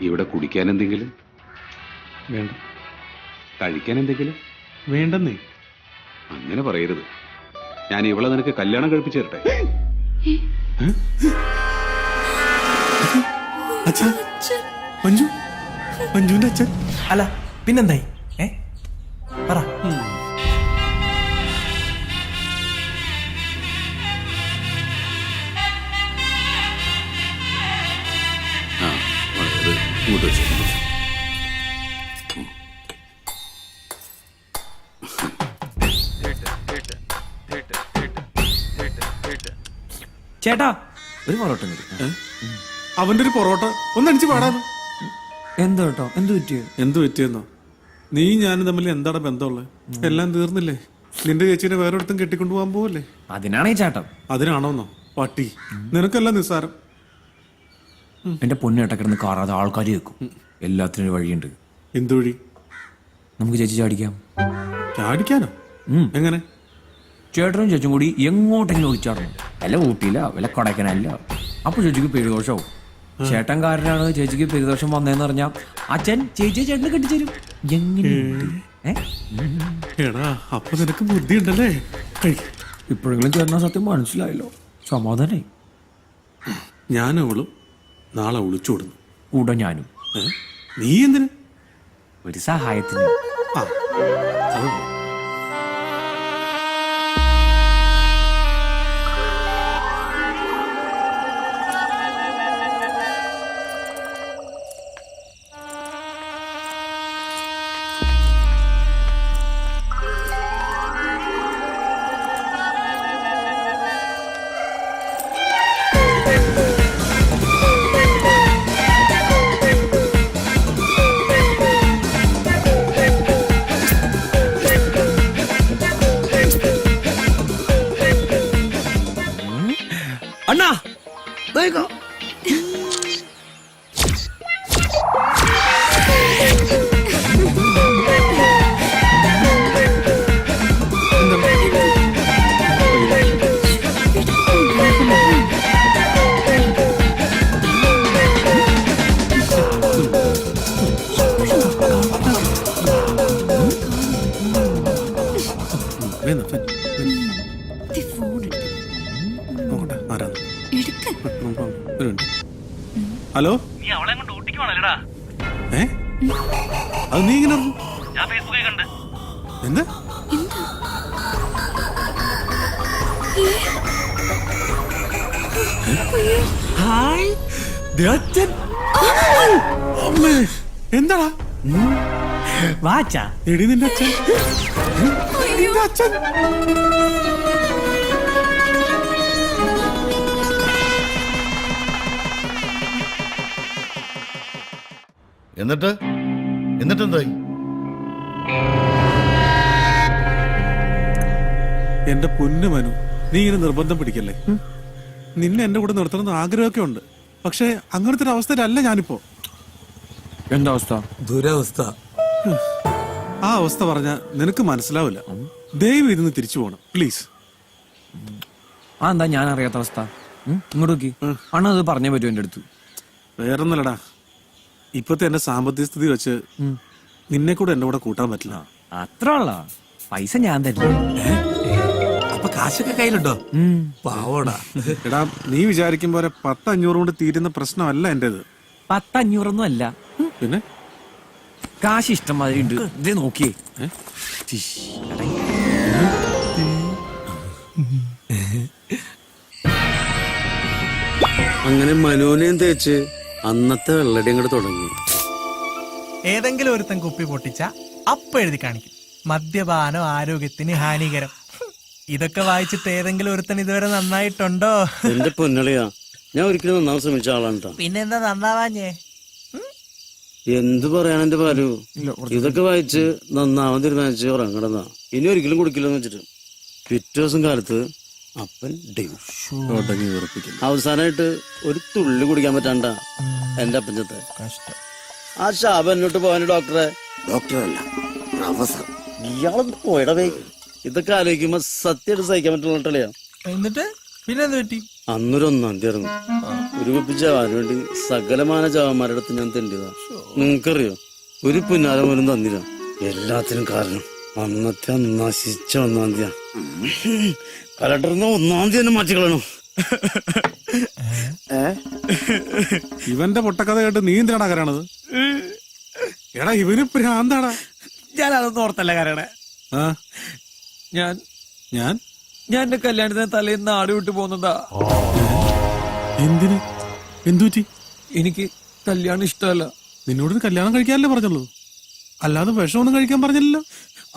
ഇവിടെ കുടിക്കാൻ എന്തെങ്കിലും വേണ്ട. കഴിക്കാൻ എന്തെങ്കിലും വേണ്ടെന്നേ. അങ്ങനെ പറയരുത്. ഞാൻ ഇവളെ നിനക്ക് കല്യാണം കഴിപ്പിച്ചു തരട്ടെ. അച്ഛാ, മഞ്ജു, മഞ്ജുവിന്റെ അച്ഛൻ. അല്ല പിന്നെന്തായി? പറ. ആ, അത് ഇങ്ങോട്ട് വെച്ചു. ചേട്ടാ ഒരു പൊറോട്ട. അവന്റെ ഒരു പൊറോട്ട ഒന്നടിച്ച് പാടാന്ന്. എന്താ കേട്ടോ? എന്ത് പറ്റിയോ? എന്ത് പറ്റിയെന്നോ? നീ ഞാനും തമ്മിൽ എന്താണ് ബന്ധമുള്ളത്? എല്ലാം തീർന്നില്ലേ? നിന്റെ ചേച്ചീനെ വേറൊരിടത്തും കെട്ടിക്കൊണ്ടുപോകാൻ പോവല്ലേ? അതിനാണ് ഈ ചാട്ടം. അതിനാണോന്നോ? പട്ടി, നിനക്കല്ല നിസ്സാരം. എന്റെ പൊന്നേട്ട കിടന്ന് കാറാതെ ആൾക്കാർ വെക്കും. എല്ലാത്തിനും ഒരു വഴിയുണ്ട്. എന്ത് വഴി? നമുക്ക് ചേച്ചി ചാടിക്കാം. ചാടിക്കാനോ? എങ്ങനെ? ചേട്ടനും ചേച്ചും കൂടി എങ്ങോട്ടെങ്കിലും ഒളിച്ചാടണം. വല്ല ഊട്ടിയില്ല, വല്ല കൊടൈക്കനാലില്ല. അപ്പൊ ചേച്ചിക്ക് പേരുദോഷവും. ചേട്ടൻ കാരനാണ് ചേച്ചിക്ക് പേരുദോഷം വന്നതെന്ന് പറഞ്ഞാൽ അച്ഛൻ ചേച്ചിയെ ചേട്ടന് കെട്ടിച്ചേരും. എങ്ങനെയുണ്ട്? എടാ, അപ്പൊ നിനക്ക് ബുദ്ധി ഉണ്ടല്ലേ? ഇപ്പോഴെങ്കിലും ചേട്ടനാ സത്യം മനസ്സിലായല്ലോ. സമാധാനായി. ഞാനും അവളും നാളെ ഒളിച്ചോടുന്നു. കൂടെ ഞാനും. നീ എന്തിന്? ഒരു സഹായത്തിന്. ആ, അത് അണ്ണാ ഹലോ, നീ അവളെ കൊണ്ട് ഊട്ടിക്ക് പോണല്ലേടാ? അത് നീ ഇങ്ങനെ ഞാൻ ഫേസ്ബുക്കിൽ കണ്ട്. എന്താ? ഹായ് എന്താടാ? വാച്ചാ. എടി നിന്റെ അച്ഛൻ. നിന്റെ അച്ഛൻ. എന്നിട്ടെന്തായി? എന്റെ പൊന്നു മനു, നീ ഇങ്ങനെ നിർബന്ധം പിടിക്കല്ലേ. നിന്നെ എന്റെ കൂടെ നിർത്തണമെന്ന് ആഗ്രഹമൊക്കെ ഉണ്ട്. പക്ഷെ അങ്ങനത്തെ ഒരു അവസ്ഥയിലല്ല ഞാനിപ്പോ. എന്താ അവസ്ഥ? ദുരവസ്ഥ. ആ അവസ്ഥ പറഞ്ഞ നിനക്ക് മനസ്സിലാവില്ല. ദയവ് ഇരുന്ന് തിരിച്ചു പോണം പ്ലീസ്. ആ എന്താ ഞാൻ അറിയാത്ത അവസ്ഥ? ഇങ്ങോട്ട് നോക്കി. അണ്ണ അത് പറഞ്ഞേ പറ്റൂ എന്റെ അടുത്ത്. വേറൊന്നല്ലടാ, ഇപ്പത്തെ എന്റെ സാമ്പത്തിക സ്ഥിതി വെച്ച് നിന്നെ കൂടെ എന്റെ കൂടെ കൂട്ടാൻ പറ്റില്ല. അത്ര ഉള്ള പൈസ ഞാൻ തരില്ല. അപ്പൊ കാശൊക്കെ കയ്യിലുണ്ടോ? പാവോടാ. എടാ, നീ വിചാരിക്കും പോലെ 10-500 കൊണ്ട് തീരുന്ന പ്രശ്നമല്ല എന്റേത്. 10-500 ഒന്നും അല്ല. പിന്നെ കാശ് ഇഷ്ടം മാതിരി ഉണ്ട്. ഇതേ നോക്കിയേ. അങ്ങനെ മനോനെയും തേച്ച് അന്നത്തെ വെള്ളടി അങ്ങോട്ട് തുടങ്ങി. ഏതെങ്കിലും ഒരുത്തൻ കുപ്പി പൊട്ടിച്ച അപ്പ എഴുതി കാണിക്കും മദ്യപാനം ആരോഗ്യത്തിന് ഹാനികരം. ഇതൊക്കെ വായിച്ചിട്ട് ഏതെങ്കിലും ഒരുത്തൻ ഇതുവരെ നന്നായിട്ടുണ്ടോ? എന്റെ പൊന്നളിയാ, ഞാൻ ഒരിക്കലും നന്നാവാൻ ശ്രമിച്ച ആളാണ്. പിന്നെന്താ നന്നാവാഞ്ഞേ? എന്ത് പറയാൻ എന്റെ പാലു, ഇതൊക്കെ വായിച്ച് നന്നാവാൻ തീരുമാനിച്ച് ഉറങ്ങണതാ. ഇനി ഒരിക്കലും കുടിക്കില്ലെന്ന് വെച്ചിട്ട് പിറ്റേ ദിവസം കാലത്ത് അപ്പൻ ഡ്യൂ. തുടങ്ങി വെറുപ്പിക്കുന്നു. അവസാനമായിട്ട് ഒരു തുള്ളി കുടിക്കാൻ പറ്റാണ്ട എന്റെ അപ്പൻ ചത്തെ. കഷ്ടം. ആ ഷാബ് എന്നോട്ട് പോവാന് ഡോക്ടറല്ല പ്രൊഫസർ. ഇയാളൊന്ന് പോയിടവേ. ഇതൊക്കെ ആലോചിക്കുമ്പോ സത്യമായിട്ട് സഹിക്കാൻ പറ്റുള്ള. എന്നിട്ട് പിന്നെ എന്ത് പറ്റി? അന്നൊരു 1-ാം തീയതി ഒരു കുപ്പി ചാവാൻ വേണ്ടി സകലമാന ചാവന്മാരുടെ അടുത്ത് ഞാൻ തെണ്ടിയതാ. നിങ്ങൾക്കറിയോ, ഒരു പുന്നാരം പോലും തന്നില്ല. എല്ലാത്തിനും കാരണം അന്നത്തെ നശിച്ച 1-ാം തീയതി. കലക്ടറിന് 1-ാം തീയതി തന്നെ മാറ്റിക്കളയണം. ഇവന്റെ പൊട്ടക്കഥ കേട്ട് നീ എന്തിനാടാ കരയണത്? എടാ ഇവന് ഭ്രാന്താടാ. ഞാൻ അതൊന്നും ഓർത്തല്ല കരയണേ. ആ ഞാൻ ഞാൻ ഞാൻ എന്റെ കല്യാണത്തിന് തലേന്ന് നാട് വിട്ടു പോകുന്നതാ. എന്തിന്? എന്തുപറ്റി? എനിക്ക് കല്യാണം ഇഷ്ടമല്ല. നിന്നോട് കല്യാണം കഴിക്കാനല്ലേ പറഞ്ഞുള്ളൂ, അല്ലാതെ വിഷമൊന്നും കഴിക്കാൻ പറഞ്ഞില്ലല്ലോ.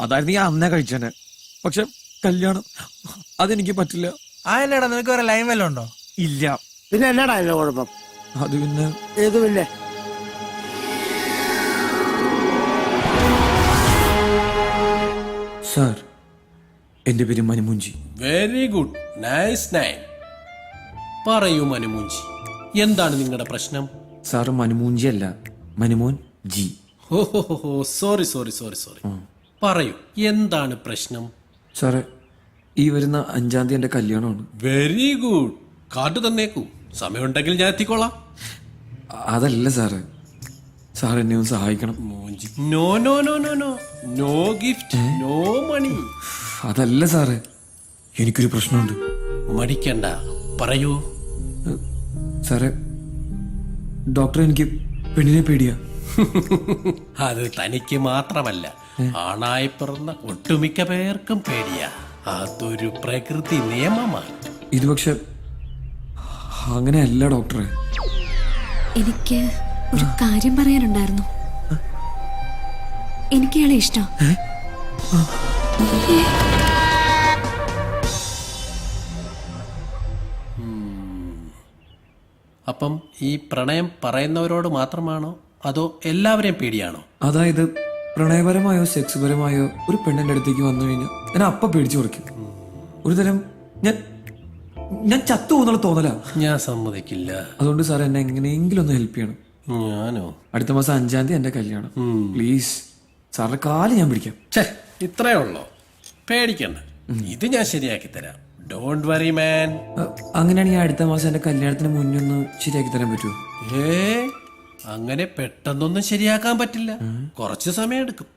അതായിരുന്നു ഞാൻ അന്നേ കഴിച്ചേനെ. പക്ഷെ കല്യാണം അതെനിക്ക് പറ്റില്ല. ആ എന്നാടാ, നിനക്ക് വേറെ ലൈൻ വല്ലതും ഉണ്ടോ? ഇല്ല. പിന്നെ എന്നാടാ അതിന്റെ കുഴപ്പം? അത് പിന്നെ ഏത് പിന്നെ? സാർ, എന്റെ പേര് Manumunchi. Very good, nice name. പറയൂ മനുമൂഞ്ചി, എന്താണ് നിങ്ങളുടെ പ്രശ്നം? സാറ് മനുമൂഞ്ചി അല്ല, മനുമോൻ ജി. ഓ സോറി സോറി സോറി സോറി. പറയൂ, എന്താണ് പ്രശ്നം? സാറ്, ഈ വരുന്ന 5-ാം തീയതി എന്റെ കല്യാണമാണ്. വെരി ഗുഡ്, കാർഡ് തന്നേക്കൂ. സമയമുണ്ടെങ്കിൽ ഞാൻ എത്തിക്കോളാം. അതല്ല സാറ്, സാർ എന്നെ ഒന്ന് സഹായിക്കണം. Munchi, no no no no no, no gift, no money. അതല്ല സാറ്, എനിക്കൊരു പ്രശ്നമുണ്ട്. മടിക്കണ്ട, പറയൂ. സാറേ, ഡോക്ടർ എനിക്ക് പെണ്ണിനെ പേടിയാ. അത് തനിക്ക് മാത്രമല്ല, ആണായി പിറന്ന ഒട്ടുമിക്ക പേർക്കും പേടിയാ. അതൊരു പ്രകൃതി നിയമമാണ്. ഇത് പക്ഷെ അങ്ങനെയല്ല ഡോക്ടറെ. എനിക്ക് ഒരു കാര്യം പറയാനുണ്ടായിരുന്നു. എനിക്ക് ഇയാളെ ഇഷ്ടം. അപ്പം ഈ പ്രണയം പറയുന്നവരോട് മാത്രമാണോ അതോ എല്ലാവരെയും പേടിയാണോ? അതായത് പ്രണയപരമായോ സെക്സ് പരമായോ ഒരു പെണ്ണിന്റെ അടുത്തേക്ക് വന്നു കഴിഞ്ഞാൽ ഞാൻ അപ്പ പേടിച്ചു കുറയ്ക്കും. ഒരു തരം ഞാൻ ചത്തു പോകുന്നുള്ള തോന്നല. ഞാൻ സമ്മതിക്കില്ല. അതുകൊണ്ട് സാർ എന്നെ എങ്ങനെയെങ്കിലും ഒന്ന് ഹെൽപ്പ് ചെയ്യണം. ഞാനോ? അടുത്ത മാസം 5-ാം തീയതി എന്റെ കല്യാണം. പ്ലീസ് സാറിന്റെ കാല് ഞാൻ പിടിക്കാം. ഛേ, ഇത്രേ ഉള്ളോ? പേടിക്കണ്ട, ഇത് ഞാൻ ശരിയാക്കി തരാം. ഡോണ്ട് വറി മാൻ. അങ്ങനെയാണെങ്കിൽ അടുത്ത മാസം എന്റെ കല്യാണത്തിന് മുന്നൊന്ന് ശരിയാക്കി തരാൻ പറ്റുമോ? അങ്ങനെ പെട്ടെന്നൊന്നും ശരിയാക്കാൻ പറ്റില്ല. കുറച്ച് സമയം എടുക്കും.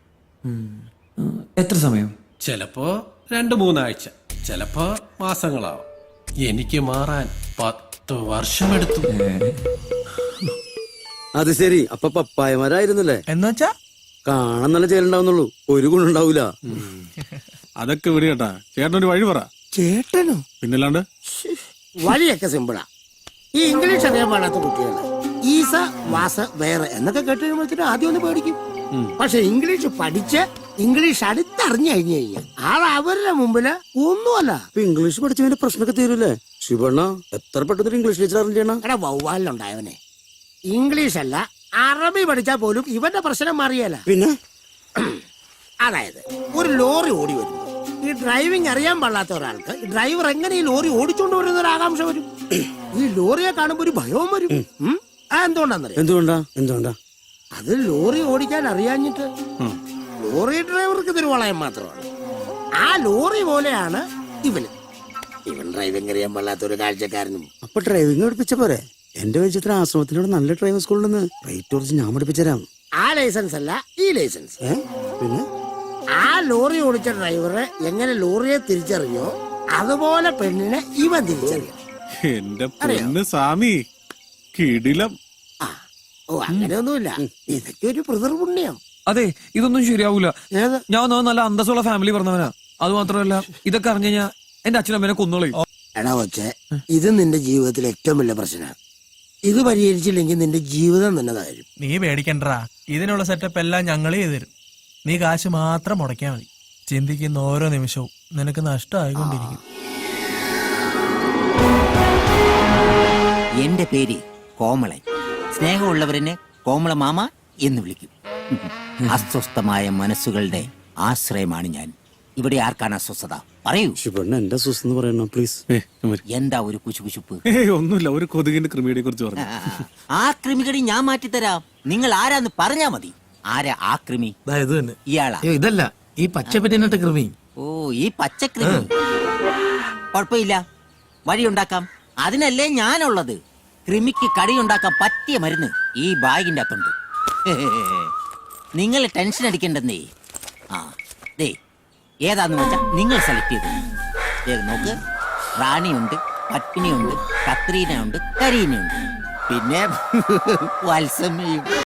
എത്ര സമയം? ചിലപ്പോ 2-3 ആഴ്ച, ചിലപ്പോ മാസങ്ങളാവും. എനിക്ക് മാറാൻ 10 വർഷമെടുത്തു. അത് ശരി, അപ്പൊ പപ്പായമാരായിരുന്നല്ലേ? എന്നുവെച്ചാ കാണാൻ നല്ല ചേലുണ്ടാവുന്നുള്ളൂ, ഒരു ഗുണുണ്ടാവൂല. അതൊക്കെ വിട് കേട്ടാ. ചേട്ടനൊരു വഴി പറ. ചേട്ടനോ? പിന്നല്ലാണ്ട് വഴിയൊക്കെ സിമ്പിളാ. ഈ ഇംഗ്ലീഷ് അറിയാൻ പാടാത്ത കുട്ടികള് ഈസ വാസ വേറെ എന്നൊക്കെ കേട്ട് കഴിയുമ്പോഴത്തേനും ആദ്യം ഒന്ന് പേടിക്കും. പക്ഷെ ഇംഗ്ലീഷ് പഠിച്ച് ഇംഗ്ലീഷ് അടുത്തറിഞ്ഞു കഴിഞ്ഞു കഴിഞ്ഞാൽ ആൾ അവരുടെ മുമ്പില് ഒന്നുമല്ല. ഇപ്പൊ ഇംഗ്ലീഷ് പഠിച്ചവന്റെ പ്രശ്നമൊക്കെ തീരൂലേ? ശിവണ്ണ എത്ര പെട്ടെന്ന് ഇംഗ്ലീഷ് ടീച്ചർ അറിഞ്ഞാണ്. എടാ വവ്വാലിനുണ്ടായവനെ, ഇംഗ്ലീഷ് അല്ല അറബി പഠിച്ചാൽ പോലും ഇവന്റെ പ്രശ്നം മാറിയല്ല. പിന്നെ അതായത് ഒരു ലോറി ഓടി വരുന്നു. ഈ ഡ്രൈവിംഗ് അറിയാൻ പാടില്ലാത്ത ഒരാൾക്ക് ഈ ഡ്രൈവർ എങ്ങനെ ഈ ലോറി ഓടിച്ചോണ്ട് വരുന്ന ഒരു ആകാംക്ഷ വരും. ഈ ലോറിയെ കാണുമ്പോ ഒരു ഭയവും വരും. എന്തുകൊണ്ടാന്നറിയാം? എന്തുകൊണ്ടാ? അത് ലോറി ഓടിക്കാൻ അറിയാഞ്ഞിട്ട്. ലോറി ഡ്രൈവർക്ക് ഇതൊരു വളയം മാത്രമാണ്. ആ ലോറി പോലെയാണ് ഇവൻ ഡ്രൈവിംഗ് അറിയാൻ പാടില്ലാത്ത ഒരു കാഴ്ചക്കാരനും. അപ്പൊ ഡ്രൈവിംഗ് പഠിപ്പിച്ച പോരെ? എന്റെ വെച്ചിട്ട് ആശ്രമത്തിലൂടെ നല്ല ഡ്രൈവിംഗ് സ്കൂളിൽ റേറ്റ് കുറച്ച് ഞാൻ പഠിപ്പിച്ചരാം. ആ ലൈസൻസ് അല്ല ഈ ലൈസൻസ്. പിന്നെ ആ ലോറി ഓടിച്ച ഡ്രൈവറെ എങ്ങനെ ലോറിയെ തിരിച്ചറിഞ്ഞോ അതുപോലെ പെണ്ണിനെ ഇവൻ തിരിച്ചറിയും. എന്റെ പൊന്ന് സ്വാമി, കിടിലം. ഓ, അങ്ങനെയൊന്നുമില്ല. ഇതൊക്കെ ഒരു പിതൃപുണ്യം. അതെ, ഇതൊന്നും ശരിയാവൂല. ഏത്? ഞാൻ നല്ല അന്തസ്സുള്ള ഫാമിലി പറഞ്ഞവനാ. അത് മാത്രമല്ല, ഇതൊക്കെ അറിഞ്ഞു കഴിഞ്ഞാൽ എന്റെ അച്ഛനമ്മേനെ കൊന്നോളയും. എടാ കൊച്ചെ, ഇത് നിന്റെ ജീവിതത്തിലെ ഏറ്റവും വലിയ പ്രശ്നമാണ്. ഇത് പരിഹരിച്ചില്ലെങ്കിൽ നിന്റെ ജീവിതം തന്നെ താഴും. നീ പേടിക്കണ്ടാ, ഇതിനുള്ള സെറ്റപ്പ് എല്ലാം ഞങ്ങൾ ചെയ്തു തരും. നീ കാശ് മാത്രം മുടക്കിയാൽ മതി. ചിന്തിക്കുന്ന ഓരോ നിമിഷവും നിനക്ക് നഷ്ടമായിക്കൊണ്ടിരിക്കും. എന്റെ പേര് കോമളൻ. സ്നേഹമുള്ളവരെന്നെ കോമള മാമ എന്ന് വിളിക്കും. അസ്വസ്ഥമായ മനസ്സുകളുടെ ആശ്രയമാണ് ഞാൻ. ഇവിടെ ആർക്കാണ് അസ്വസ്ഥത? പറയൂ ശിവണ്ണ എന്റെ അസ്വസ്ഥ എന്ന് പറയണ പ്ലീസ്. എന്താ ഒരു കുശുകുശുപ്പ്? ഒന്നുമില്ല, ഒരു കൊതുകിന്റെ കൃമിയെ കുറിച്ച് പറഞ്ഞു. ആ കൃമികടി ഞാൻ മാറ്റിത്തരാം. നിങ്ങൾ ആരാന്ന് പറഞ്ഞാ മതി. ആരാ ആ കൃമി? ഇത് തന്നെ. ഇയാളാ? അയ്യോ, ഇതല്ല, ഈ പച്ചപ്പറ്റിനിട്ട കൃമി. ഓ, ഈ പച്ചക്കൃമി. കുഴപ്പമില്ല, വഴിയുണ്ടാക്കാം. അതിനല്ലേ ഞാനുള്ളത്. കൃമിക്ക് കടിയുണ്ടാക്കാൻ പറ്റിയ മരുന്ന് ഈ ബാഗിന്റെ അകത്തുണ്ട്. നിങ്ങൾ ടെൻഷൻ അടിക്കണ്ടെന്നേ. ആ ദേ, ഏതാന്ന് വെച്ചാ നിങ്ങൾ സെലക്ട് ചെയ്തു നോക്ക്. റാണിയുണ്ട്, പത്മിനിയുണ്ട്, കത്രീനയുണ്ട്, കരീനയുണ്ട്, പിന്നെ വത്സമ്മയും.